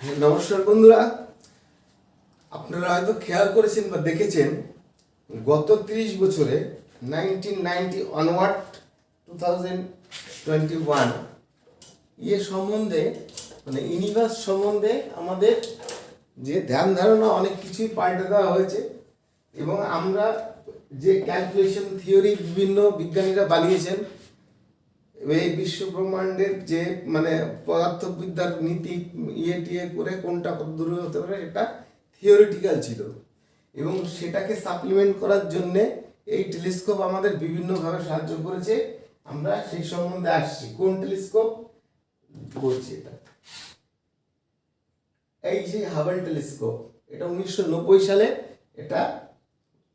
নমস্কার বন্ধুরা, আপনারা হয়তো খেয়াল করেছেন বা দেখেছেন গত 30 বছরে 1990 অনওয়ার্ড 2021 সম্বন্ধে মানে ইউনিভার্স সম্বন্ধে আমাদের যে ধ্যান ধারণা অনেক কিছুই পাল্টে দেওয়া হয়েছে এবং আমরা যে ক্যালকুলেশন থিওরি বিভিন্ন বিজ্ঞানীরা বানিয়েছেন এই বিশ্ব ব্রহ্মাণ্ডের যে মানে পদার্থবিদ্যার নীতি টিয়ে করে কোনটা কত দূরে হতে পারে এটা থিওরিটিক্যাল ছিল এবং সেটাকে সাপ্লিমেন্ট করার জন্যে এই টেলিস্কোপ আমাদের বিভিন্নভাবে সাহায্য করেছে। আমরা সেই সম্বন্ধে আসছি। কোন টেলিস্কোপ বলছি? এটা এই যে হাবল টেলিস্কোপ, এটা 1990 সালে, এটা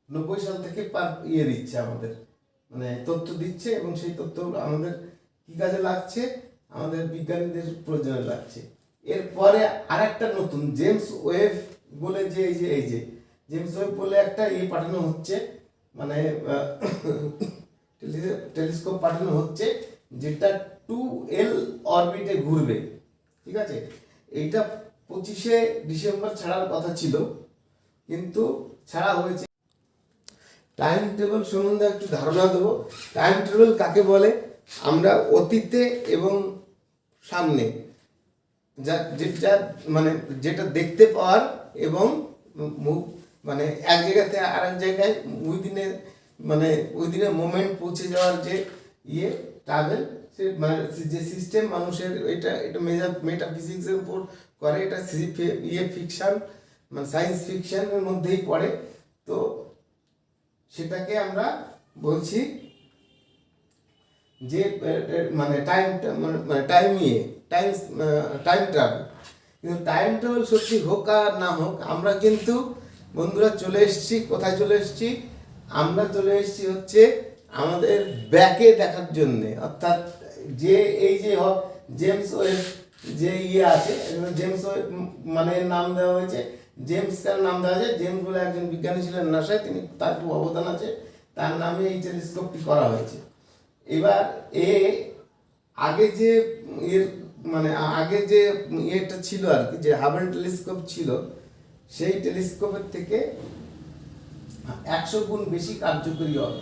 90 সাল থেকে দিচ্ছে আমাদের মানে তথ্য দিচ্ছে এবং সেই তথ্য আমাদের কি কাজে লাগছে, আমাদের বিজ্ঞানীদের প্রয়োজনে লাগছে। এরপরে আরেকটা নতুন জেমস ওয়েভ বলে যে এই যে জেমস ওয়েভ বলে একটা পাঠানো হচ্ছে, মানে টেলিস্কোপ পাঠানো হচ্ছে যেটা 2L অরবিটে ঘুরবে। ঠিক আছে, এইটা 25শে ডিসেম্বর ছাড়ার কথা ছিল কিন্তু ছাড়া হয়েছে। টাইম টেবিল সম্বন্ধে একটু ধারণা দেবো। টাইম টেবিল কাকে বলে? আমরা অতীতে এবং সামনে যেটা মানে যেটা দেখতে পাওয়ার এবং মানে এক জায়গাতে আর এক জায়গায় ওই দিনে মোমেন্ট পৌঁছে যাওয়ার যে ট্রাভেল, সে মানে যে সিস্টেম মানুষের এটা মেটাফিজিক্সের উপর করে। এটা ফিকশন মানে সায়েন্স ফিকশনের মধ্যেই পড়ে। তো সেটাকে আমরা বলছি যে মানে টাইম ট্রাভেল। কিন্তু টাইম ট্রাভেল সত্যি হোক আর না হোক, আমরা কিন্তু বন্ধুরা চলে এসেছি। কোথায় চলে এসেছি? আমরা চলে এসেছি হচ্ছে আমাদের ব্যাকে দেখার জন্যে। অর্থাৎ যে এই যে জেমস ওয়েভ যে আছে, জেমস ওয়েভ মানে নাম দেওয়া হয়েছে, জেমস কার নাম দেওয়া আছে। জেমস বলে একজন বিজ্ঞানী ছিলেন নাসায়, তিনি তার খুব অবদান আছে, তার নামে এই টেলিস্কোপটি করা হয়েছে। এবার আগে যে মানে আগে যে ছিল আর কি, যে হাবল টেলিস্কোপ ছিল, সেই টেলিস্কোপের থেকে 100 গুণ বেশি কার্যকরী হবে।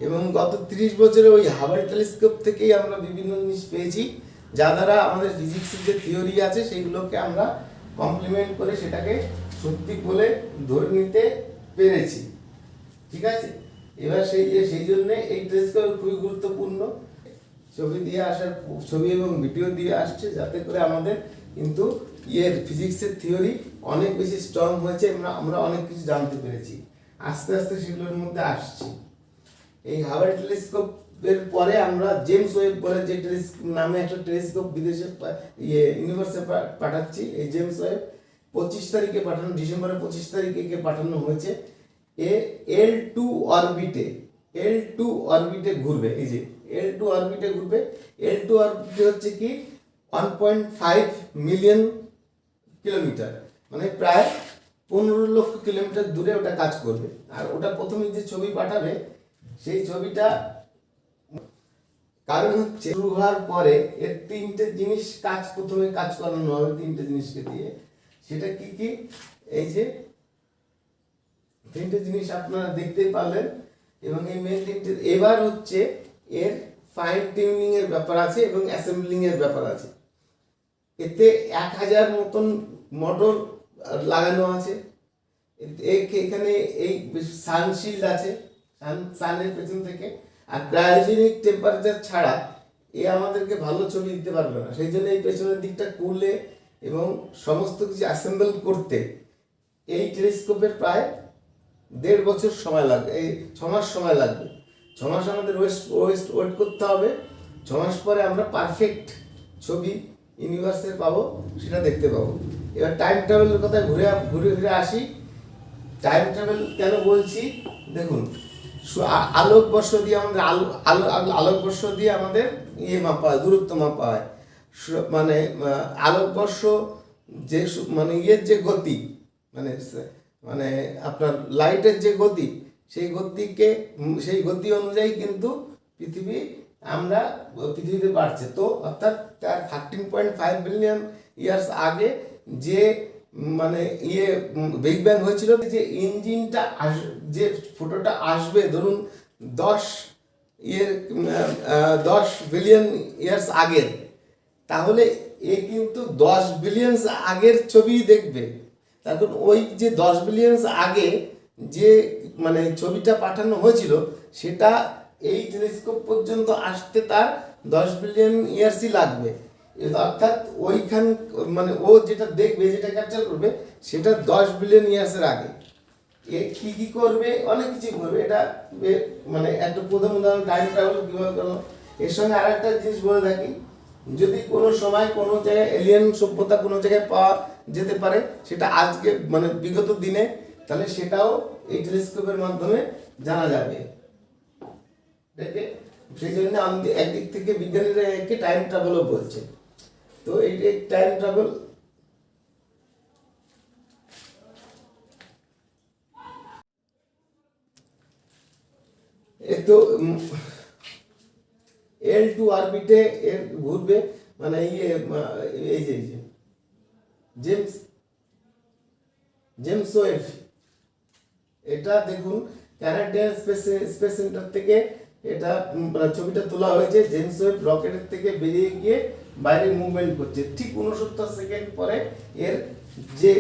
এবং গত 30 বছরে ওই হাবল টেলিস্কোপ থেকেই আমরা বিভিন্ন জিনিস পেয়েছি, যা দ্বারা আমাদের ফিজিক্সের যে থিওরি আছে সেইগুলোকে আমরা কমপ্লিমেন্ট করে সেটাকে সত্যি বলে ধরে নিতে পেরেছি। ঠিক আছে, এবার সেই জন্যে এই টেলিস্কোপ খুবই গুরুত্বপূর্ণ। ছবি এবং ভিডিও দিয়ে আসছে যাতে করে আমাদের কিন্তু ফিজিক্সের থিওরি অনেক বেশি স্ট্রং হয়েছে, আমরা অনেক কিছু জানতে পেরেছি। আস্তে আস্তে সেগুলোর মধ্যে আসছি। এই হাবল টেলিস্কোপের পরে আমরা জেমস ওয়েভ বলে যে নামে একটা টেলিস্কোপ বিদেশে ইউনিভার্সে পাঠাচ্ছি। এই জেমস ওয়েভ 25 তারিখে পাঠানো, ডিসেম্বরের 25 তারিখে পাঠানো হয়েছে। L2 অরবিটে ঘুরবে। এই যে L2 অরবিটে ঘুরবে। L2 অরবিটে হচ্ছে কি 1.5 মিলিয়ন কিলোমিটার, মানে প্রায় 15 লক্ষ কিলোমিটার দূরে ওটা কাজ করবে। আর ওটা প্রথমে যে ছবি পাঠাবে সেই ছবিটা, কারণ হচ্ছে শুরু হওয়ার পরে এর 3টে জিনিস প্রথমে কাজ করানো হবে 3টে জিনিসকে দিয়ে। সেটা কি কি? এই যে 3টে জিনিস আপনারা দেখতেই পারলেন। এবং এই মেন 3টে এবার হচ্ছে এর ফাইন টিউনিং এর ব্যাপার আছে এবং অ্যাসেম্বলিং এর ব্যাপার আছে। এতে 1000 মতন মোটর লাগানো আছে। এখানে এই সানশিল্ড আছে, সানের পেছন থেকে। আর ক্রায়োজেনিক টেম্পারেচার ছাড়া আমাদেরকে ভালো ছবি দিতে পারবে না। সেই জন্য এই পেছনের দিকটা কুলে এবং সমস্ত কিছু অ্যাসেম্বল করতে এই টেলিস্কোপের প্রায় 1.5 বছর সময় লাগবে। এই 6 মাস সময় লাগবে। 6 মাস আমাদের ওয়েট করতে হবে। 6 মাস পরে আমরা পারফেক্ট ছবি ইউনিভার্সের পাবো, সেটা দেখতে পাবো। এবার টাইম ট্রাভেলের কথায় ঘুরে আসি। টাইম ট্রাভেল কেন বলছি? দেখুন, আলোকবর্ষ দিয়ে আমাদের আলোকবর্ষ দিয়ে আমাদের মাপা হয়, দূরত্ব মাপা হয়। মানে আলোকবর্ষ যে মানে যে গতি, মানে আপনার লাইটের যে গতি, সেই গতি অনুযায়ী কিন্তু পৃথিবীতে বাড়ছে। তো অর্থাৎ তার 13.5 বিলিয়ন ইয়ার্স আগে যে মানে বিগ ব্যাং হয়েছিল, যে ইঞ্জিনটা যে ফটোটা আসবে ধরুন 10 ইয়ের 10 বিলিয়ন ইয়ার্স আগের, তাহলে এ কিন্তু 10 বিলিয়ন আগের ছবি দেখবে। তখন ওই যে 10 বিলিয়ন আগে যে মানে ছবিটা পাঠানো হয়েছিল, সেটা এই টেলিস্কোপ পর্যন্ত আসতে তার 10 বিলিয়ন ইয়ার্সই লাগবে। অর্থাৎ ওইখান মানে ও যেটা দেখবে, যেটা ক্যাপচার করবে, সেটা 10 বিলিয়ন ইয়ার্সের আগে। এ কি কি করবে, অনেক কিছু করবে। এটা মানে একটা প্রথম উদাহরণ টাইম ট্রাভেল কীভাবে করলো। এর সঙ্গে আর একটা জিনিস বলে থাকি, যদি কোনো সময় কোনো জায়গায় এলিয়েন সভ্যতা কোনো জায়গায় পাওয়া যেতে পারে, সেটা আজকে মানে বিগত দিনে, তাহলে সেটাও এই টেলিস্কোপের মাধ্যমে জানা যাবে। দেখে সেই জন্য একদিক থেকে বিজ্ঞানীরা একে টাইম ট্রাভেলও বলছে। তো এই টাইম ট্রাভেল তো L2 অরবিটে এর ঘুরবে, মানে এই যে জেমস ওয়েভ। এটা দেখুন কানাডিয়ান স্পেস সেন্টার থেকে এটা ছবিটা তোলা হয়েছে। জেমস ওয়েভ রকেটের থেকে বেরিয়ে গিয়ে বাইরে মুভমেন্ট করছে। ঠিক 69 সেকেন্ড পরে এর যে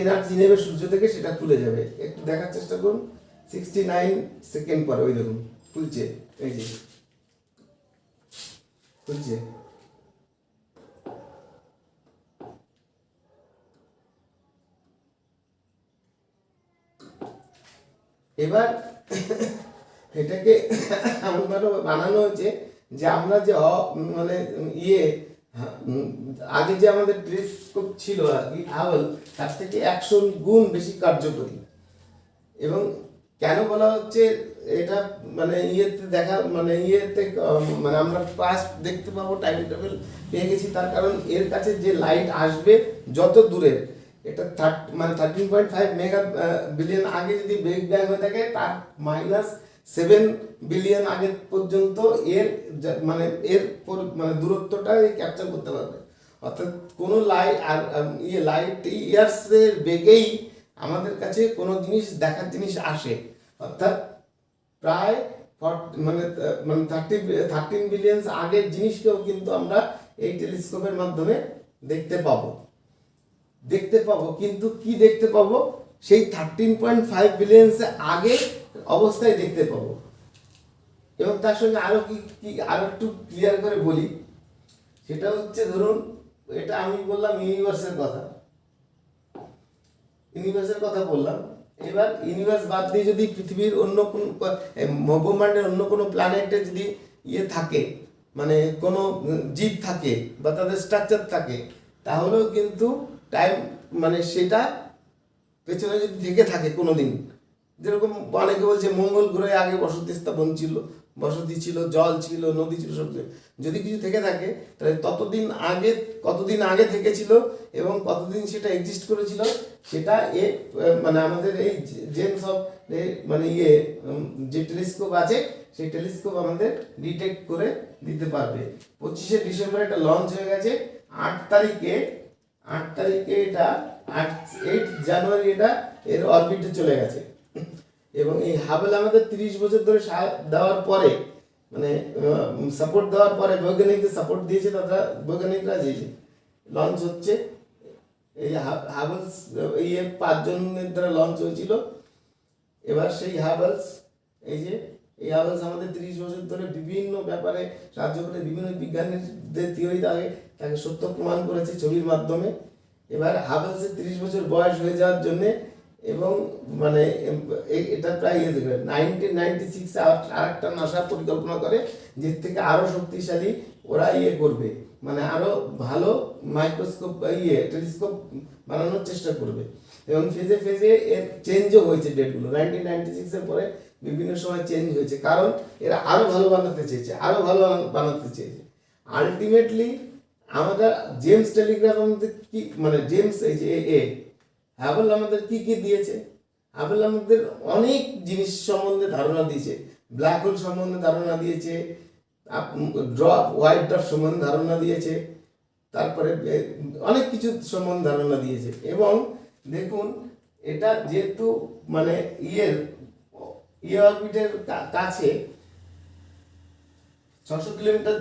এনার্জি নেবে সূর্য থেকে, সেটা খুলে যাবে। একটু দেখার চেষ্টা করুন। 69 সেকেন্ড পরে ওই দেখুন খুলছে, এই যে খুলছে। এবার এটাকে এমনভাবে বানানো হয়েছে যে আমরা যে মানে আগে যে আমাদের টেলিস্কোপ ছিল আর কি হাবল, তার থেকে 100 গুণ বেশি কার্যকরী। এবং কেন বলা হচ্ছে এটা, মানে দেখা মানে মানে আমরা ফার্স্ট দেখতে পাবো টাইম ট্রাভেল পেয়ে গেছি, তার কারণ এর কাছে যে লাইট আসবে যত দূরের, এটা 13.5 মেগা বিলিয়ন আগে যদি বিগ ব্যাং হয়ে থাকে, তার -7 বিলিয়ন আগে পর্যন্ত এর মানে মানে দূরত্বটা ক্যাপচার করতে পারবে। অর্থাৎ কোনো লাইট ইয়ার্সের বেগেই আমাদের কাছে কোনো জিনিস দেখার জিনিস আসে। অর্থাৎ প্রায় মানে 13 বিলিয়ন আগের জিনিসকেও কিন্তু আমরা এই টেলিস্কোপের মাধ্যমে দেখতে পাবো। কিন্তু কি দেখতে পাবো, সেই 13.5 বিলিয়ন আগে অবস্থায় দেখতে পাবো। এবং তার সঙ্গে আরো একটু ক্লিয়ার করে বলি, সেটা হচ্ছে ধরুন এটা আমি বললাম ইউনিভার্সের কথা বললাম। এবার ইউনিভার্স বাদ দিয়ে যদি পৃথিবীর অন্য কোন ব্রহ্মাণ্ডের অন্য কোনো প্ল্যানেটে যদি থাকে, মানে কোনো জীব থাকে বা তাদের স্ট্রাকচার থাকে, তাহলেও কিন্তু টাইম মানে সেটা পেছনে যদি থেকে থাকে কোনো দিন, যেরকম অনেকে বলছে মঙ্গল গ্রহে আগে বসতি ছিল, জল ছিল, নদী ছিল, সব যদি কিছু থেকে থাকে, তাহলে কতদিন আগে থেকেছিল এবং কতদিন সেটা এক্সিস্ট করেছিল, সেটা মানে আমাদের এই জেমস অফ মানে যে টেলিস্কোপ আছে, সেই টেলিস্কোপ আমাদের ডিটেক্ট করে দিতে পারবে। 25শে ডিসেম্বর এটা লঞ্চ হয়ে গেছে। 8 তারিখে এটা 8 জানুয়ারি এটা এর অরবিটে চলে গেছে। এবং এই হাবেল আমাদের 30 বছর ধরে দেওয়ার পরে, মানে সাপোর্ট দেওয়ার পরে, বৈজ্ঞানিকদের সাপোর্ট দিয়েছে, বৈজ্ঞানিকরা যে লঞ্চ হচ্ছে। এই হাবেলস 5 জনের দ্বারা লঞ্চ হয়েছিল। এবার সেই হাবেলস এই হাবেলস আমাদের 30 বছর ধরে বিভিন্ন ব্যাপারে সাহায্য করে, বিভিন্ন বিজ্ঞানীদের থিওরি তাকে সত্য প্রমাণ করেছে ছবির মাধ্যমে। এবার হাবেলসের 30 বছর বয়স হয়ে যাওয়ার জন্যে, এবং মানে এটা প্রায় 1996 আরেকটা নাসা পরিকল্পনা করে, যে থেকে আরো শক্তিশালী ওরা করবে, মানে আরো ভালো মাইক্রোস্কোপ টেলিস্কোপ বানানোর চেষ্টা করবে। এবং ফেজে এর চেঞ্জও হয়েছে ডেটগুলো। 1996 এর পরে বিভিন্ন সময় চেঞ্জ হয়েছে, কারণ এরা আরো ভালো বানাতে চেয়েছে। আলটিমেটলি আমরা জেমস টেলিগ্রাফ আমাদের কি, মানে জেমস হাবেল আমাদের কি দিয়েছে? হাবেল আমাদের অনেক জিনিস সম্বন্ধে ধারণা দিয়েছে। ব্ল্যাক হোল সম্বন্ধে ধারণা দিয়েছে, হোয়াইট ড্রাফট সম্বন্ধে ধারণা দিয়েছে, তারপরে অনেক কিছু সম্বন্ধে ধারণা দিয়েছে। এবং দেখুন এটা যেহেতু মানে ইয়ে অরবিটের কাছে 600 কিলোমিটার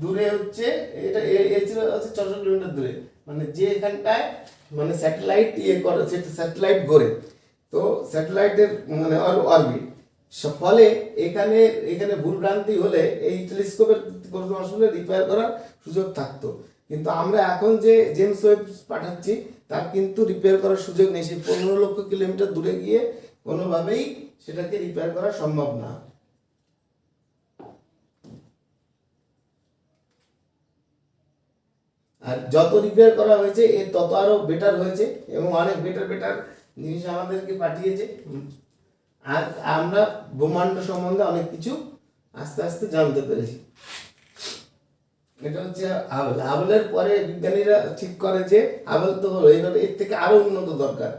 দূরে হচ্ছে, এটা এ ছিল হচ্ছে 600 কিলোমিটার দূরে, মানে যে এখানটায় মানে স্যাটেলাইট ইয়ে করে, স্যাটেলাইট ঘোরে, তো স্যাটেলাইটের মানে অরবিট, ফলে এখানে এখানে ভুলভ্রান্তি হলে এই টেলিস্কোপের কোনো আসলে রিপেয়ার করার সুযোগ থাকতো। কিন্তু আমরা এখন যে জেমস ওয়েব পাঠাচ্ছি তার কিন্তু রিপেয়ার করার সুযোগ নেই। সেই 15 লক্ষ কিলোমিটার দূরে গিয়ে কোনোভাবেই সেটাকে রিপেয়ার করা সম্ভব না। আর যত রিপেয়ার করা হয়েছে এর তত আরো বেটার হয়েছে, এবং অনেক বেটার বেটার জিনিস আমাদেরকে পাঠিয়েছে। আর আমরা ব্রহ্মাণ্ড সম্বন্ধে অনেক কিছু আস্তে আস্তে জানতে পেরেছি। এটা হচ্ছে হাবলের পরে বিজ্ঞানীরা ঠিক করে যে হাবল তো হলো, এবার এর থেকে আরো উন্নত দরকার।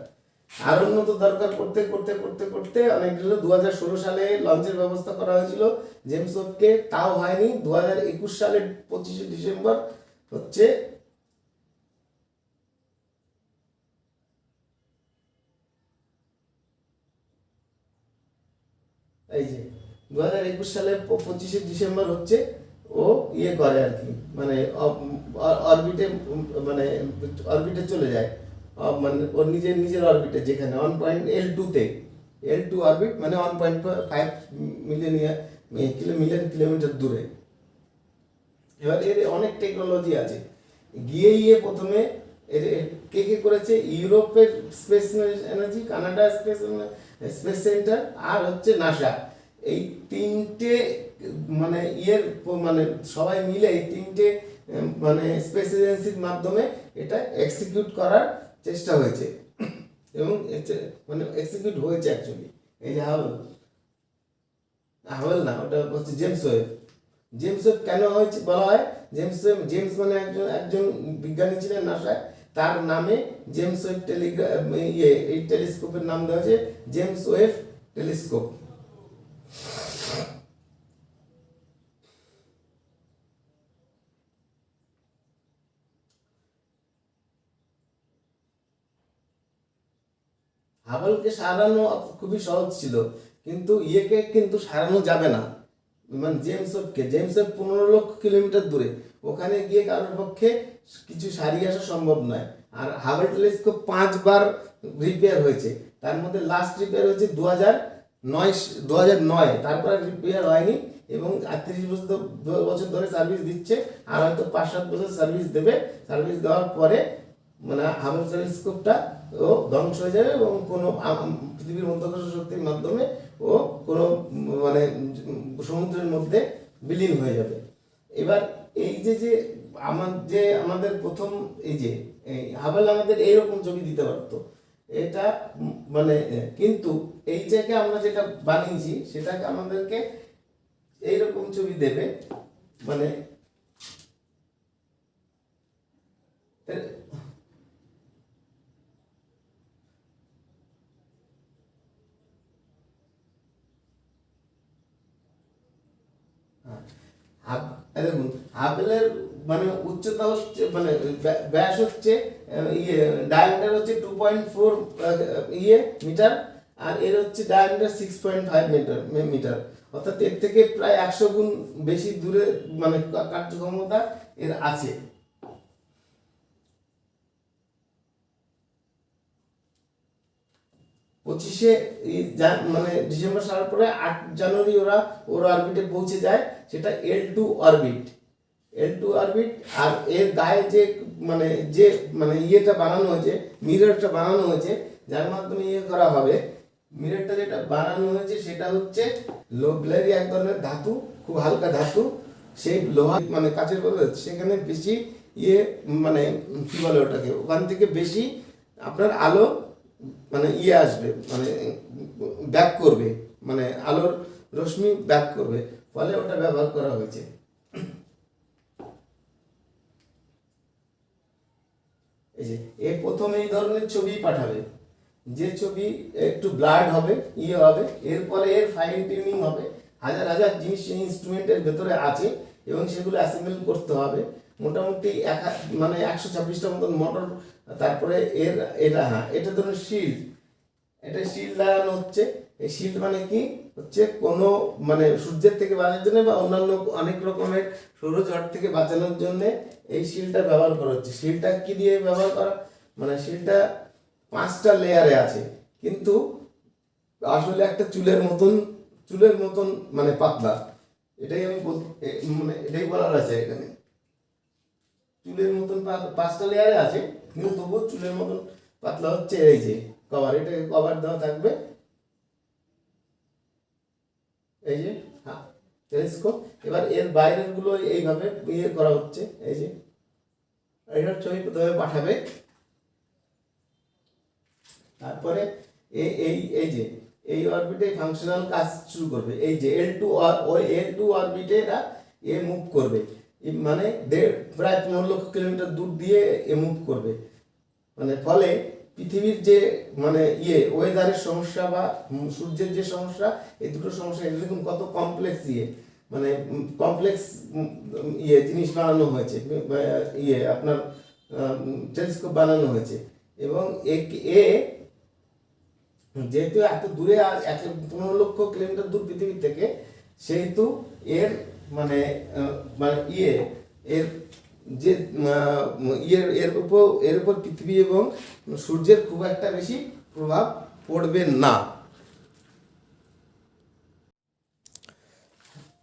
আরো উন্নত দরকার করতে করতে করতে করতে অনেক দিন 2016 সালে লঞ্চের ব্যবস্থা করা হয়েছিল জেমস ওয়েবকে, তাও হয়নি। 2021 সালের 25শে ডিসেম্বর হচ্ছে এই যে 2021 সালের 25শে ডিসেম্বর হচ্ছে ও ইয়ে করে আর কি, মানে অরবিটে, মানে অরবিটে চলে যায়, মানে ওর নিজের নিজের অরবিটে, যেখানে 1.L2-তে, L2 অরবিট মানে 1.5 মিলিয়ন কিলোমিটার দূরে। এবার এর অনেক টেকনোলজি আছে। গিয়ে প্রথমে এর কে কে করেছে, ইউরোপের space energy, Canada space centre, আর হচ্ছে নাসা। এই তিনটে মানে মানে সবাই মিলে এই তিনটে মানে স্পেস এজেন্সির মাধ্যমে এটা এক্সিকিউট করার চেষ্টা হয়েছে, এবং মানে এক্সিকিউট হয়েছে অ্যাকচুয়ালি। এই যে হাবল না, ওটা হচ্ছে জেমস ওয়েব। জেমস ওয়েব কেন হয়েছে বলা হয়, জেমস মানে একজন একজন বিজ্ঞানী ছিলেন নাসায়, তার নামে জেমস ওয়েব এই টেলিস্কোপের নাম দেওয়া হয়েছে জেমস ওয়েব টেলিস্কোপ। হাবলকে সারানো খুবই সহজ ছিল, কিন্তু ইয়েকে কিন্তু সারানো যাবে না, মানে জেমস ওয়েবকে। জেমস ওয়েব 15 লক্ষ কিলোমিটার দূরে, ওখানে গিয়ে কারোর পক্ষে কিছু সারিয়ে আসা সম্ভব নয়। আর হাবল টেলিস্কোপ 5 বার রিপেয়ার হয়েছে, তার মধ্যে লাস্ট রিপেয়ার হয়েছে 2009, তারপর রিপেয়ার হয়নি, এবং 30 বছর ধরে সার্ভিস দিচ্ছে, আর হয়তো 5-7 বছর সার্ভিস দেবে। সার্ভিস দেওয়ার পরে মানে হাবল টেলিস্কোপটা ও ধ্বংস হয়ে যাবে, এবং কোনো পৃথিবীর মধ্যাকর্ষণ শক্তির মাধ্যমে ও কোনো মানে সমুদ্রের মধ্যে বিলীন হয়ে যাবে। এবার এই যে আমাদের প্রথম এই যে হাবল আমাদের এইরকম ছবি দিতে পারতো, এটা মানে কিন্তু এই জায়গায় আমরা যেটা বানিয়েছি সেটাকে আমাদেরকে এইরকম ছবি দেবে, মানে দেখুন হাবলের মানে উচ্চতা হচ্ছে মানে ব্যাস হচ্ছে ডায়ামিটার হচ্ছে 2.4 মিটার, আর এর হচ্ছে ডায়ামিটার 6.5 মিটার, অর্থাৎ এর থেকে প্রায় 100 গুণ বেশি দূরে মানে কার্যক্ষমতা এর আছে। মানে ডিসেম্বর সালের পরে 8 জানুয়ারি ওর অরবিটে পৌঁছে যায়, সেটা L2 অরবিট। আর এর গায়ে যে ইয়েটা বানানো হয়েছে, মিররটা বানানো হয়েছে, যার মাধ্যমে করা হবে, মিররটা যেটা বানানো হয়েছে সেটা হচ্ছে ব্লেরি, এক ধরনের ধাতু, খুব হালকা ধাতু, সেই লোহা মানে কাচের বলে, সেখানে বেশি মানে কি বলে ওটাকে, ওখান থেকে বেশি আপনার আলো মানে আসবে, মানে ব্যাক করবে, মানে আলোর রশ্মি ব্যাক করবে, ফলে ওটা ব্যবহার করা হয়েছে। এই যে প্রথম এই ধরনের ছবি পাঠাবে, যে ছবি একটু ব্লাড হবে, হবে, এরপরে এর ফাইন টিউনিং হবে, হাজার হাজার জিনিস ইনস্ট্রুমেন্টের ভেতরে আছে, এবং সেগুলো অ্যাসেম্বল করতে হবে। মোটামুটি মানে 126টা মতন মোটর। তারপরে এটা, হ্যাঁ, এটা ধরুন শিল্ড, এটা শিল্ড লাগানো হচ্ছে। এই শিল্ড মানে কি হচ্ছে, কোনো মানে সূর্যের থেকে বাঁচার জন্য বা অন্যান্য অনেক রকমের সৌরঝড় থেকে বাঁচানোর জন্য এই শিল্ডটা ব্যবহার করা হচ্ছে। শিল্ডটা কি দিয়ে ব্যবহার করা, মানে শিল্ডটা 5টা লেয়ারে আছে, কিন্তু আসলে একটা চুলের মতন মানে পাতলা। এটাই আমি মানে এটাই বলার আছে এখানে। চুলের মতন 5টা লেয়ারে আছে, কিন্তু তবুও চুলের মতন পাতলা হচ্ছে এই যে কভার, এটাকে কভার দেওয়া থাকবে এই যে, হ্যাঁ, টেলিস্কোপ। এবার এর বাইরের গুলো এইভাবে ইয়ে করা হচ্ছে, এই যে এটার ছবি প্রথমে পাঠাবে, তারপরে এই এই এই যে এই অরবিটে ফাংশনাল কাজ শুরু করবে। এই যে L2 ওই L2 অরবিটে এরা মুভ করবে, মানে প্রায় 15 লক্ষ কিলোমিটার দূর দিয়ে মুভ করবে। মানে ফলে পৃথিবীর যে মানে ওয়েদারের সমস্যা বা সূর্যের যে সমস্যা, এই দুটো সমস্যা, এটা দেখুন কত কমপ্লেক্স মানে কমপ্লেক্স জিনিস বানানো হয়েছে, আপনার টেলিস্কোপ বানানো হয়েছে। এবং এ যেহেতু এত দূরে, আর 15 লক্ষ কিলোমিটার দূর পৃথিবী থেকে, সেহেতু এর মানে মানে এর যে এর উপর পৃথিবী এবং সূর্যের খুব একটা বেশি প্রভাব পড়বে না।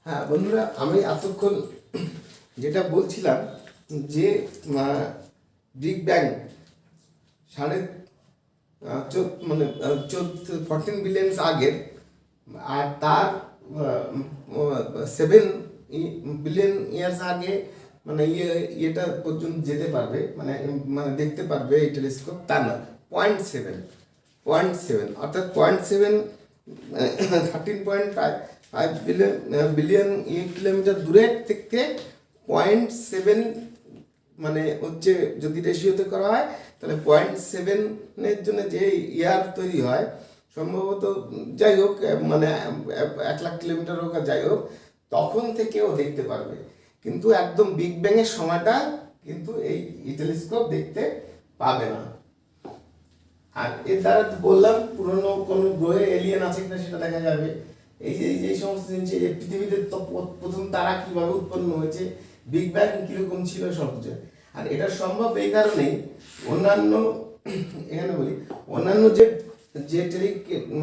হ্যাঁ বন্ধুরা, আমি এতক্ষণ যেটা বলছিলাম যে বিগ ব্যাং সাড়ে মানে 14 বিলিয়ন আগের, আর তার 7 বিলিয়ন ইয়ার্স আগে মানে ইয়েটা পর্যন্ত যেতে পারবে, মানে মানে দেখতে পারবে এই টেলিস্কোপ, তা না। 0.7 অর্থাৎ 0.7 13.5 বিলিয়ন কিলোমিটার দূরের থেকে 0.7 মানে হচ্ছে, যদি রেশিওতে করা হয় তাহলে 0.7-এর জন্য যে ইয়ার তৈরি হয়, সম্ভবত যাই হোক মানে 1 লাখ কিলোমিটার হোক আর যাই হোক, তখন থেকেও দেখতে পারবে। কিন্তু একদম বিগ ব্যাংয়ের সময়টা কিন্তু এই টেলিস্কোপ দেখতে পাবে না। আর এর দ্বারা বললাম পুরনো কোনো গ্রহে এলিয়েন আছে কিনা সেটা দেখা যাবে। এই সমস্ত জিনিস, এই যে পৃথিবীতে প্রথম তারা কিভাবে উৎপন্ন হয়েছে, বিগ ব্যাং কিরকম ছিল, সব কিছু। আর এটা সম্ভব এই কারণেই, অন্যান্য এখানে বলি, অন্যান্য যে যে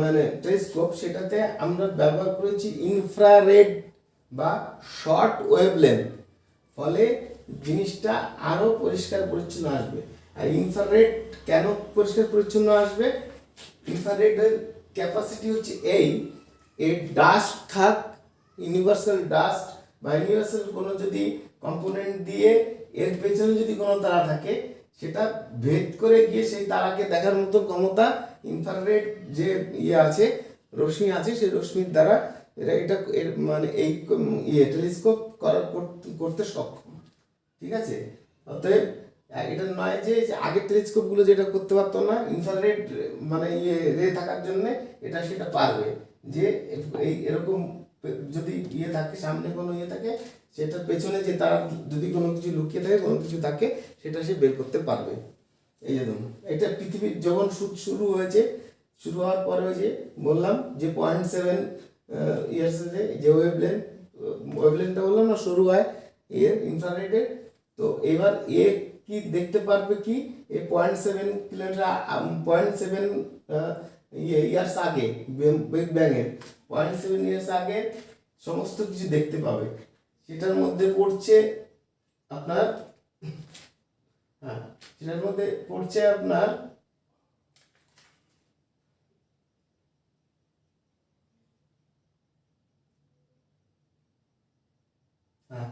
মানে টেলিস্কোপ, সেটাতে আমরা ব্যবহার করেছি ইনফ্রারেড বা শর্ট ওয়েভলেন্থ, ফলে জিনিসটা আরো পরিষ্কার পরিচ্ছন্ন আসবে। আর ইনফ্রারেড কেন পরিষ্কার পরিচ্ছন্ন আসবে, ইনফ্রারেডের ক্যাপাসিটি হচ্ছে এর ডাস্ট থাক, ইউনিভার্সাল ডাস্ট বা ইউনিভার্সাল কোনো যদি কম্পোনেন্ট দিয়ে এর পেছনে যদি কোনো তারা থাকে, সেটা ভেদ করে গিয়ে সেই তারাকে দেখার মতো ক্ষমতা ইনফ্রারেড যে আছে, রশ্মি আছে, সেই রশ্মির দ্বারা এটা মানে এই টেলিস্কোপ করতে সক্ষম। ঠিক আছে, অতএব এটা নয় যে আগের টেলিস্কোপগুলো যেটা করতে পারতো না, ইনফ্রারেড মানে রে থাকার জন্য এটা সেটা পারবে, যে এই এরকম যদি থাকে, সামনে কোনো থাকে, সেটার পেছনে যে তারা যদি কোনো কিছু লুকিয়ে থাকে, কোনো কিছু থাকে, সেটা সে বের করতে পারবে। এই যে ধরুন, এটা পৃথিবীর যখন শুরু হয়েছে, শুরু হওয়ার পরে ওই যে বললাম যে 0.7 ইয়ার্সে যে ওয়েভলেন্থটা বললাম না, শুরু হয় এর ইনফ্রারেডের। তো এবার কি দেখতে পারবে কি, এই 0.7 কিলোমিটার 0.7 ইয়ার্স আগে, বিগ ব্যাং এর 0.7 ইয়ার্স আগে সমস্ত কিছু দেখতে পাবে। সেটার মধ্যে পড়ছে আপনার, হ্যাঁ, সেটার মধ্যে পড়ছে আপনার হ্যাঁ,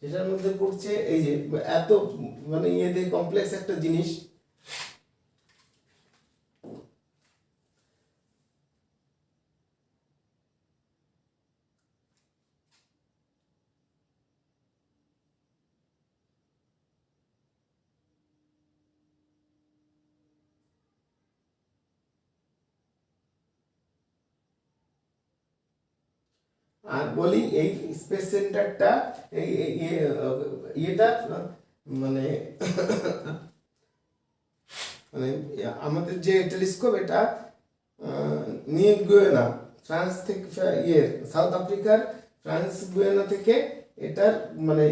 সেটার মধ্যে পড়ছে এই যে এত মানে কমপ্লেক্স একটা জিনিস। আর বলি এই স্পেস সেন্টারটা এই ইয়েটা মানে মানে আমাদের যে টেলিস্কোপ এটা নিউ গুয়েনা ফ্রান্স থেকে সাউথ আফ্রিকার ফ্রান্স গুয়েনা থেকে এটার মানে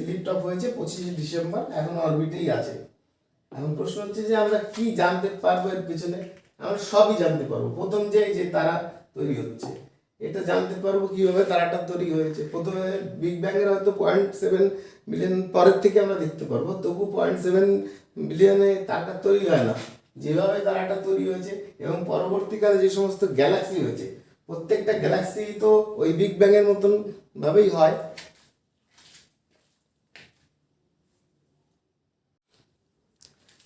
লিফট অফ হয়েছে 25 ডিসেম্বর, এখন অরবিটেই আছে। এখন প্রশ্ন হচ্ছে যে আমরা কি জানতে পারবো এর পিছনে? আমরা সবই জানতে পারবো। প্রথম যে তারা তৈরি হচ্ছে এটা জানতে পারবো কিভাবে তারাটা তৈরি হয়েছে। প্রথমে বিগ ব্যাং এর হয়তো 0.7 বিলিয়ন পরের থেকে আমরা দেখতে পারবো, তবু 0.7 বিলিয়নে তারাটা তৈরি হয় না। যেভাবে তারাটা তৈরি হয়েছে এবং পরবর্তীকালে যে সমস্ত গ্যালাক্সি হয়েছে, প্রত্যেকটা গ্যালাক্সি তো ওই বিগ ব্যাং এর মতন ভাবেই হয়।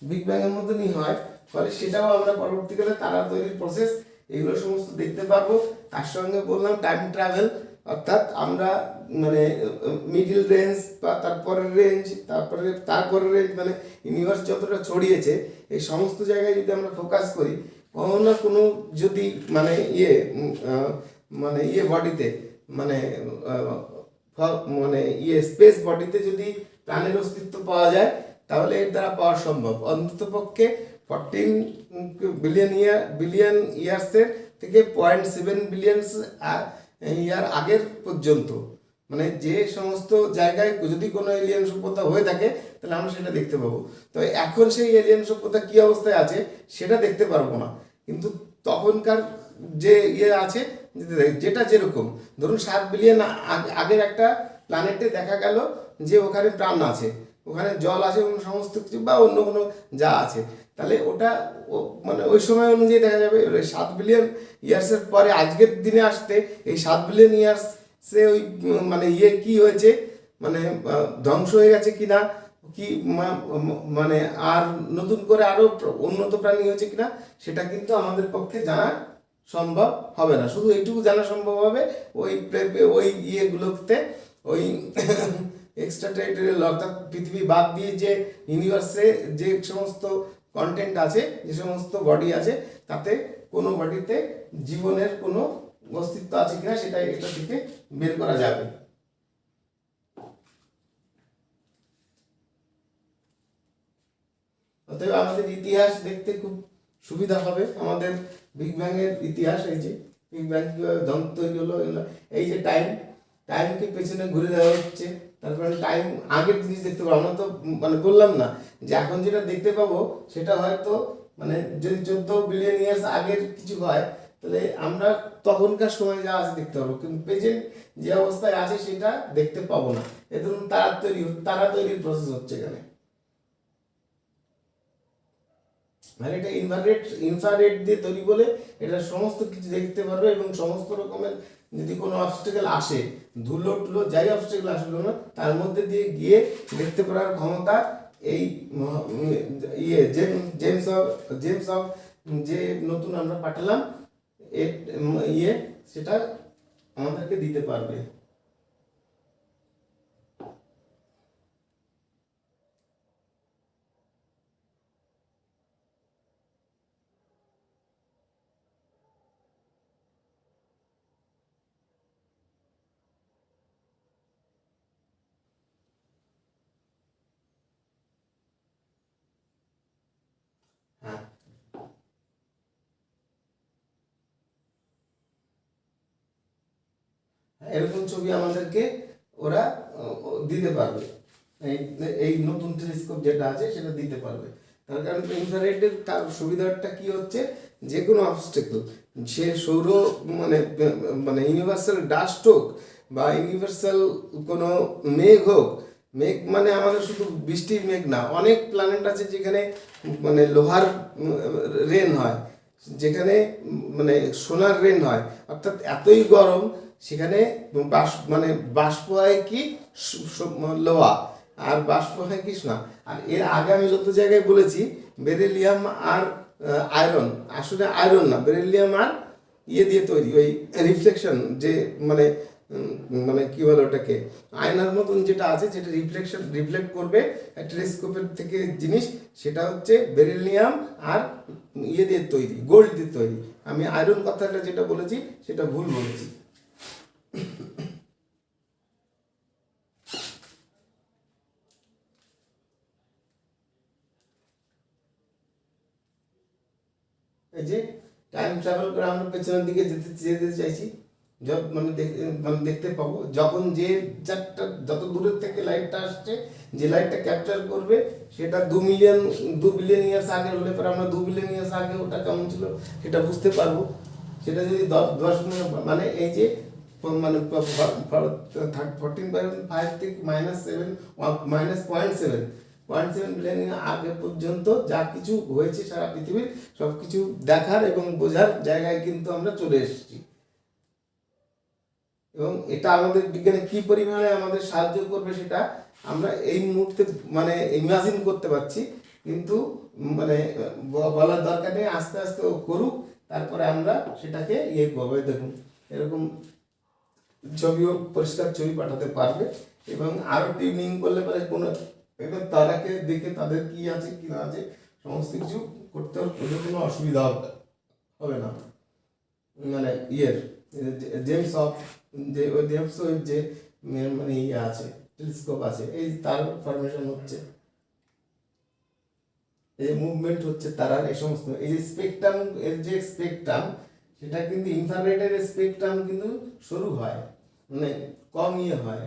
বিগ ব্যাং এর মতনই হয়, ফলে সেটাও আমরা পরবর্তীকালে তারা তৈরির প্রসেস এগুলো সমস্ত দেখতে পারবো। তার সঙ্গে বললাম টাইম ট্রাভেল, অর্থাৎ আমরা মানে মিডিল রেঞ্জ বা তারপরের রেঞ্জ, তারপরের রেঞ্জ, মানে ইউনিভার্স যতটা ছড়িয়েছে এই সমস্ত জায়গায় যদি আমরা ফোকাস করি, কোনো না কোনো যদি মানে বডিতে মানে মানে স্পেস বডিতে যদি প্রাণের অস্তিত্ব পাওয়া যায়, তাহলে এর দ্বারা পাওয়া সম্ভব। অন্ততপক্ষে 14 বিলিয়ন ইয়ার্সের থেকে 0.7 বিলিয়ন ইয়ার আগের পর্যন্ত, মানে যে সমস্ত জায়গায় যদি কোনো এলিয়েন সভ্যতা হয়ে থাকে তাহলে আমরা সেটা দেখতে পাবো। তো এখন সেই এলিয়েন সভ্যতা কী অবস্থায় আছে সেটা দেখতে পারবো না, কিন্তু তখনকার যে আছে যেটা যেরকম ধরুন 7 বিলিয়ন আগের একটা প্ল্যানেটে দেখা গেল যে ওখানে প্রাণ আছে, ওখানে জল আছে এবং সমস্ত কিছু বা অন্য কোনো যা আছে, তাহলে ওটা মানে ওই সময় অনুযায়ী দেখা যাবে। 7 বিলিয়ন ইয়ার্সের পরে আজকের দিনে আসতে এই 7 বিলিয়ন ইয়ার্সে ওই মানে কি হয়েছে, মানে ধ্বংস হয়ে গেছে কিনা, কি মানে আর নতুন করে আরো উন্নত প্রাণী হয়েছে কিনা, সেটা কিন্তু আমাদের পক্ষে জানা সম্ভব হবে না। শুধু এইটুকু জানা সম্ভব হবে ওই ইয়েগুলোতে, ওই এক্সট্রা টেরিটরিয়াল অর্থাৎ পৃথিবী বাদ দিয়ে যে ইউনিভার্সে যে সমস্ত কন্টেন্ট আছে, যে সমস্ত বডি আছে, তাতে কোনো বডিতে জীবনের কোনো অস্তিত্ব আছে কিনা সেটা এটা থেকে বের করা যাবে। অতএব আমাদের ইতিহাস দেখতে খুব সুবিধা হবে। আমাদের বিগ ব্যাং এর ইতিহাস, এই যে বিগ ব্যাং কীভাবে তৈরি হলো, এই যে টাইমকে পেছনে ঘুরে দেওয়া হচ্ছে, তারপরে টাইম আগের জিনিস দেখতে পাবো। আমরা তো মানে বললাম না যে এখন যেটা দেখতে পাবো সেটা হয়তো মানে যদি 14 বিলিয়ন ইয়ার্স আগের কিছু হয়, তাহলে আমরা তখনকার সময় যা আছে দেখতে পাবো, কিন্তু প্রেজেন্ট যে অবস্থায় আছে সেটা দেখতে পাবো না। এ ধরুন তারা তৈরির প্রসেস হচ্ছে এখানে, মানে এটা ইনফ্রারেড দিয়ে তৈরি বলে এটা সমস্ত কিছু দেখতে পারবে এবং সমস্ত রকমের যদি কোনো অবস্টেকেল আসে, ধুলো টুলো যাই অবস্টেকেল আসলো না, তার মধ্যে দিয়ে গিয়ে দেখতে পারার ক্ষমতা এই জেমস অফ যে নতুন আমরা পাঠালাম সেটা আমাদেরকে দিতে পারবে। হ্যাঁ, এরকম ছবি আমাদেরকে ওরা দিতে পারবে, এই নতুন টেলিস্কোপ যেটা আছে সেটা দিতে পারবে। তার কারণ ইনফ্রারেডের তার সুবিধাটা কি হচ্ছে, যে কোনো অবস্টেকল সে সৌর মানে মানে ইউনিভার্সাল ডাস্ট হোক বা ইউনিভার্সাল কোনো মেঘ হোক, মেঘ মানে আমাদের শুধু বৃষ্টির মেঘ না, অনেক প্ল্যানেট আছে যেখানে মানে লোহার রেন হয়, যেখানে মানে সোনার রেন হয়, অর্থাৎ এতই গরম সেখানে বাষ্প হয় কি লোহা আর বাষ্প হয় কি সোনা। আর এর আগে আমি যত জায়গায় বলেছি বেরিলিয়াম আর আয়রন, আসলে আয়রন না, বেরিলিয়াম আর দিয়ে তৈরি, ওই রিফ্লেকশন যে মানে মানে কি বলে ওটাকে, আয়নার মতন যেটা আছে যেটা রিফ্লেক্ট করবে টেলিস্কোপের থেকে জিনিস, সেটা হচ্ছে বেরিলিয়াম আর দিয়ে তৈরি, গোল্ড দিয়ে তৈরি। আমি আয়রন কথাটা যেটা বলেছি সেটা ভুল বলেছি। এই যে টাইম ট্রাভেল করে আমরা পেছনের দিকে যেতে যেতে চাইছি, মানে দেখতে পাবো যখন যে যারটা যত দূরের থেকে লাইটটা আসছে, যে লাইটটা ক্যাপচার করবে সেটা 2 বিলিয়ন ইয়ার্স আগে হলে পরে আমরা 2 বিলিয়ন ইয়ার্স আগে ওটা কেমন ছিল সেটা বুঝতে পারবো। সেটা যদি 10 মানে এই যে মানে 14.5 থেকে -7 বিলিয়ন আগে পর্যন্ত যা কিছু হয়েছে সারা পৃথিবীর সব কিছু দেখার এবং বোঝার জায়গায় কিন্তু আমরা চলে এসেছি। এবং এটা আমাদের বিজ্ঞানে কি পরিমাণে আমাদের সাহায্য করবে সেটা আমরা এই মুহূর্তে মানে ইমাজিন করতে পারছি, কিন্তু মানে বলার দরকার নেই, আস্তে আস্তে ও করুক, তারপরে আমরা সেটাকে ইয়ে করবো। দেখুন এরকম ছবিও পরিষ্কার ছবি পাঠাতে পারবে, এবং আরও টিউনিং করলে পরে কোনো এবার তারাকে দেখে তাদের কি আছে কি না আছে সমস্ত কিছু করতে কোনো অসুবিধা হবে না। মানে জেমস ওয়েব যে মানে ইয়ে আছে, টেলিস্কোপ আছে, এই তার ফরমেশন হচ্ছে, এই মুভমেন্ট হচ্ছে তারার, এই সমস্ত এই যে স্পেকট্রাম, এর যে স্পেকট্রাম সেটা কিন্তু ইনফ্রারেডের স্পেকট্রাম কিন্তু শুরু হয়, মানে কম ইয়ে হয়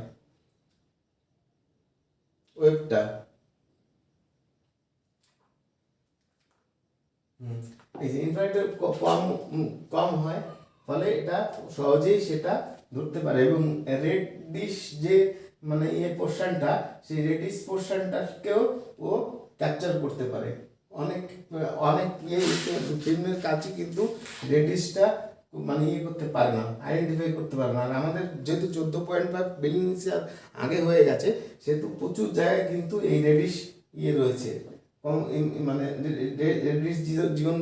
ওয়েবটা। এই যে ইনফ্রারেডের কম হয়, ফলে এটা সহজেই সেটা ধরতে পারে। এবং রেডিশ যে মানে ইয়ে পোর্শনটা, সেই রেডিশ পোর্শনটাকেও ও ক্যাপচার করতে পারে। অনেক অনেক ইয়ে ফিল্মের কাছে কিন্তু রেডিশটা মানে ইয়ে করতে পারে না, আইডেন্টিফাই করতে পারে না। আর আমাদের যেহেতু 14.5 বিলিয়ন আগে হয়ে গেছে, সেহেতু প্রচুর জায়গায় কিন্তু এই রেডিশ ইয়ে রয়েছে, মানে রেডিশ জীবন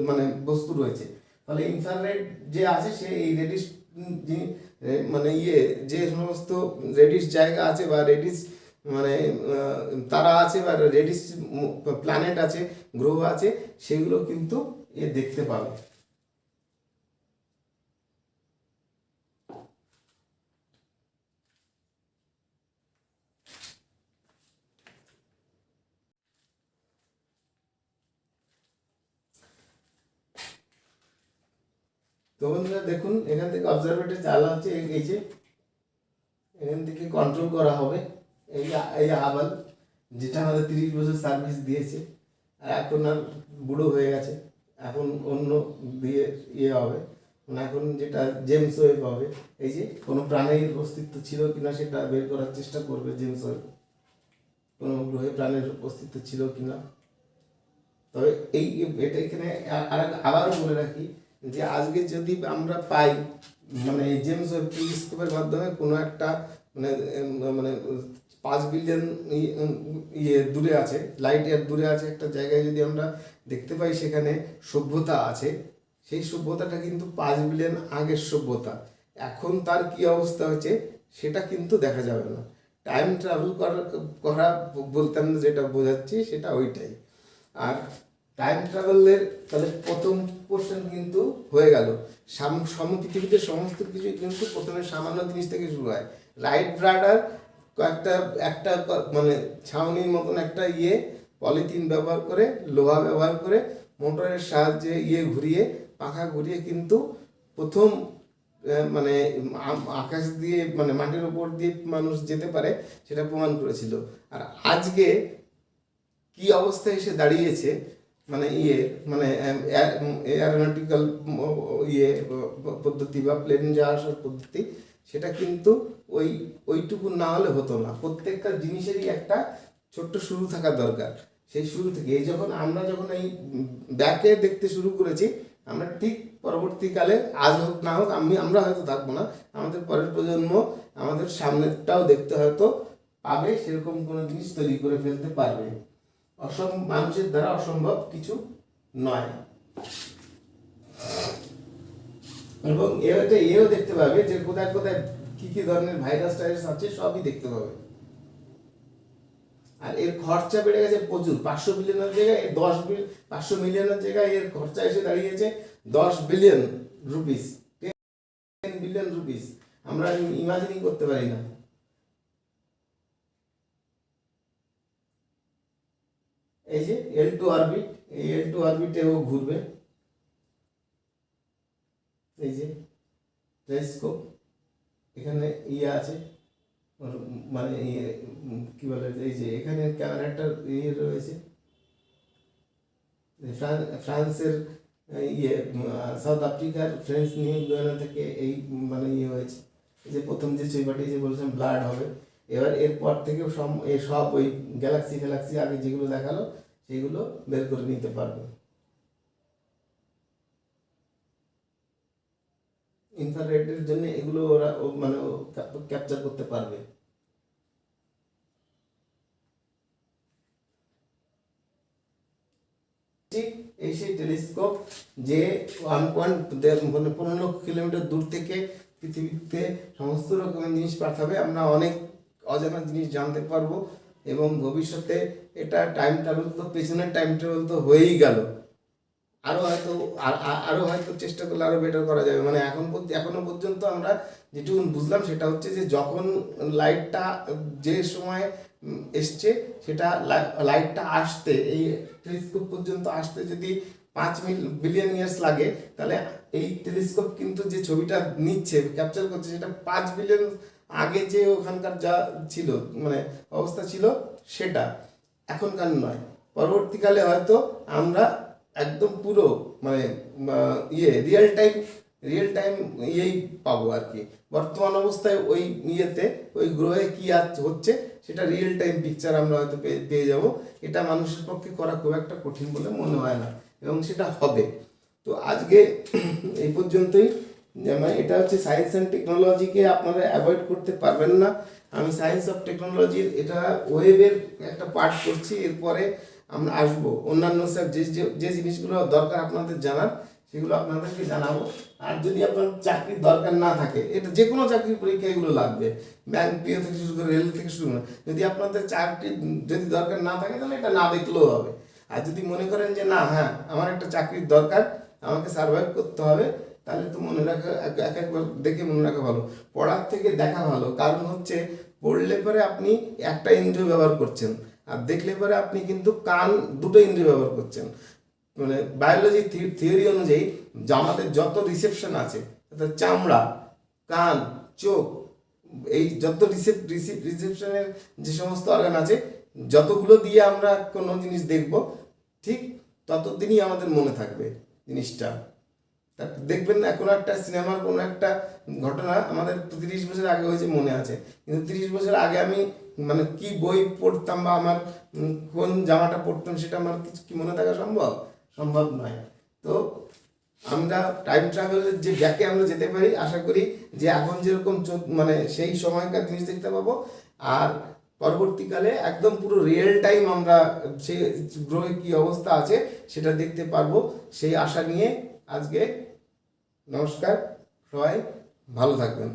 মানে বস্তু রয়েছে। ফলে ইনফ্রারেড যে আছে সে এই রেডিশ মানে ইয়ে যে সমস্ত রেডিশ জায়গা আছে বা রেডিশ মানে তারা আছে বা রেডিশ প্ল্যানেট আছে, গ্রহ আছে, সেগুলো কিন্তু এ দেখতে পাবে। তো বন্ধুরা দেখুন, এখান থেকে অবজারভেটরি চালা হচ্ছে, এই যে এখান থেকে কন্ট্রোল করা হবে এই হাবল, যেটা আমাদের 30 বছর সার্ভিস দিয়েছে, আর এখন আর বুড়ো হয়ে গেছে, এখন অন্য দিয়ে ইয়ে হবে, মানে এখন যেটা জেমস ওয়েব হবে। এই যে কোনো প্রাণীর অস্তিত্ব ছিল কিনা সেটা বের করার চেষ্টা করবে জেমস ওয়েব, কোনো গ্রহে প্রাণের অস্তিত্ব ছিল কিনা। তবে এটা এখানে আবারও বলে রাখি যে আজকে যদি আমরা পাই মানে জেমস ওয়েব টেলিস্কোপের মাধ্যমে কোনো একটা মানে মানে 5 বিলিয়ন ইয়ে দূরে আছে, লাইট ইয়ার দূরে আছে একটা জায়গায়, যদি আমরা দেখতে পাই সেখানে সভ্যতা আছে, সেই সভ্যতাটা কিন্তু 5 বিলিয়ন আগের সভ্যতা। এখন তার কি অবস্থা হয়েছে সেটা কিন্তু দেখা যাবে না। টাইম ট্রাভেল করা বলতে আমরা যেটা বোঝাচ্ছি সেটা ওইটাই। আর টাইম ট্রাভেলের তাহলে প্রথম পোর্শন কিন্তু হয়ে গেল, পৃথিবীতে সমস্ত কিছু কিন্তু প্রথমে সামান্য জিনিস থেকে শুরু হয়। রাইট ব্রাডার একটা মানে ছাউনির মতন একটা ইয়ে পলিথিন ব্যবহার করে, লোহা ব্যবহার করে, মোটরের সাহায্যে ইয়ে ঘুরিয়ে, পাখা ঘুরিয়ে কিন্তু প্রথম মানে আকাশ দিয়ে মানে মাটির উপর দিয়ে মানুষ যেতে পারে সেটা প্রমাণ করেছিল। আর আজকে কি অবস্থায় এসে দাঁড়িয়েছে মানে ইয়ে মানে এয়ারোনটিক্যাল ইয়ে পদ্ধতি বা প্লেন যাওয়া আসার পদ্ধতি, সেটা কিন্তু ওইটুকু না হলে হতো না। প্রত্যেকটা জিনিসেরই একটা ছোট্ট শুরু থাকা দরকার। সেই শুরু থেকে আমরা যখন এই ব্যাকে দেখতে শুরু করেছি, আমরা ঠিক পরবর্তীকালে আজ হোক না হোক আমরা হয়তো থাকবো না, আমাদের পরের প্রজন্ম আমাদের সামনেরটাও দেখতে হয়তো পাবে, সেরকম কোনো জিনিস তৈরি করে ফেলতে পারবে। মানুষের দ্বারা অসম্ভব কিছু নয়। এবং এও দেখতে পাবে যে কোথায় কোথায় কি কি ধরনের ভাইরাস টাইরাস আছে, সবই দেখতে পাবে। আর এর খরচা বেড়ে গেছে প্রচুর, 500 বিলিয়নের জায়গায় 500 মিলিয়নের জায়গায় এর খরচা এসে দাঁড়িয়েছে 10 বিলিয়ন রুপিস, 10 বিলিয়ন রুপিস। আমরা ইমাজিনই করতে পারি না। এই যে L2 অরবিট, এই L2 অরবিটে ও ঘুরবে, এই যে টেলিস্কোপ, এখানে ইয়ে আছে মানে ইয়ে কি বলে, এই যে এখানে ক্যামেরাটা ইয়ে রয়েছে, ফ্রান্সের ইয়ে সাউথ আফ্রিকার ফ্রেঞ্চ নিউ গুয়ানা থেকে এই মানে ইয়ে হয়েছে। এই যে প্রথম যে ছবিটি যে বলছিলাম ব্লাড হবে, এবার এরপর থেকে সব ওই গ্যালাক্সি আগে যেগুলো দেখালো সেগুলো বের করে নিতে পারবে। ইনফ্রারেডের জন্য এগুলো ওরা মানে ক্যাপচার করতে পারবে। ঠিক এই সেই টেলিস্কোপ যে 15 লক্ষ কিলোমিটার দূর থেকে পৃথিবীতে সমস্ত রকমের জিনিস পাঠাবে, আমরা অনেক অজানা জিনিস জানতে পারবো এবং ভবিষ্যতে এটা টাইম ট্রাভেল তো পেছনের টাইম ট্রাভেল তো হয়েই গেল, আরও হয়তো চেষ্টা করলে আরও বেটার করা যাবে। মানে এখনো পর্যন্ত আমরা যেটুকু বুঝলাম সেটা হচ্ছে যে যখন লাইটটা যে সময় এসছে, সেটা লাইটটা আসতে এই টেলিস্কোপ পর্যন্ত আসতে যদি 5 বিলিয়ন ইয়ার্স লাগে, তাহলে এই টেলিস্কোপ কিন্তু যে ছবিটা নিচ্ছে ক্যাপচার করছে সেটা 5 বিলিয়ন আগে যে ওখানকার যা ছিল মানে অবস্থা ছিল সেটা এখনকার নয়। পরবর্তীকালে হয়তো আমরা একদম পুরো মানে রিয়েল টাইম ইয়েই পাবো আর কি। বর্তমান অবস্থায় ওই ইয়েতে ওই গ্রহে কি হচ্ছে সেটা রিয়েল টাইম পিকচার আমরা হয়তো পেয়ে যাব। এটা মানুষের পক্ষে করা খুব একটা কঠিন বলে মনে হয় না এবং সেটা হবে। তো আজকে এই পর্যন্তই। মানে এটা হচ্ছে সায়েন্স অ্যান্ড টেকনোলজিকে আপনারা অ্যাভয়েড করতে পারবেন না। আমি সায়েন্স অফ টেকনোলজির এটা ওয়েবের একটা পার্ট করছি, এরপরে আমরা আসবো অন্যান্য স্যার যে জিনিসগুলো দরকার আপনাদের জানার সেগুলো আপনাদেরকে জানাবো। আর যদি আপনার চাকরির দরকার না থাকে, এটা যে কোনো চাকরির পরীক্ষা এগুলো লাগবে, ব্যাংক পিও থেকে শুরু করে রেল থেকে শুরু করে, যদি আপনাদের চাকরির যদি দরকার না থাকে তাহলে এটা না দেখলেও হবে। আর যদি মনে করেন যে না হ্যাঁ আমার একটা চাকরির দরকার, আমাকে সার্ভাইভ করতে হবে, তাহলে তো মনে রাখা একবার দেখে মনে রাখা ভালো, পড়ার থেকে দেখা ভালো। কারণ হচ্ছে পড়লে পরে আপনি একটা ইন্দ্রিয় ব্যবহার করছেন, আর দেখলে পরে আপনি কিন্তু কান দুটো ইন্দ্রিয় ব্যবহার করছেন। মানে বায়োলজি থিওরি অনুযায়ী আমাদের যত রিসেপশন আছে, অর্থাৎ চামড়া, কান, চোখ, এই যত রিসেপশনের যে সমস্ত অর্গান আছে, যতগুলো দিয়ে আমরা কোনো জিনিস দেখব ঠিক ততদিনই আমাদের মনে থাকবে জিনিসটা। দেখবেন না কোনো একটা সিনেমার কোনো একটা ঘটনা আমাদের 30 বছর আগে হয়েছে মনে আছে, কিন্তু 30 বছর আগে আমি মানে কি বই পড়তাম বা আমার কোন জামাটা পড়তাম সেটা আমার কিছু কি মনে থাকা সম্ভব নয়। তো আমরা টাইম ট্রাভেলের যে ব্যাকে আমরা যেতে পারি, আশা করি যে এখন যেরকম মানে সেই সময়কার জিনিস দেখতে পাবো, আর পরবর্তীকালে একদম পুরো রিয়েল টাইম আমরা সেই গ্রহে কী অবস্থা আছে সেটা দেখতে পারবো, সেই আশা নিয়ে আজকে নমস্কার, সবাই ভালো থাকবেন।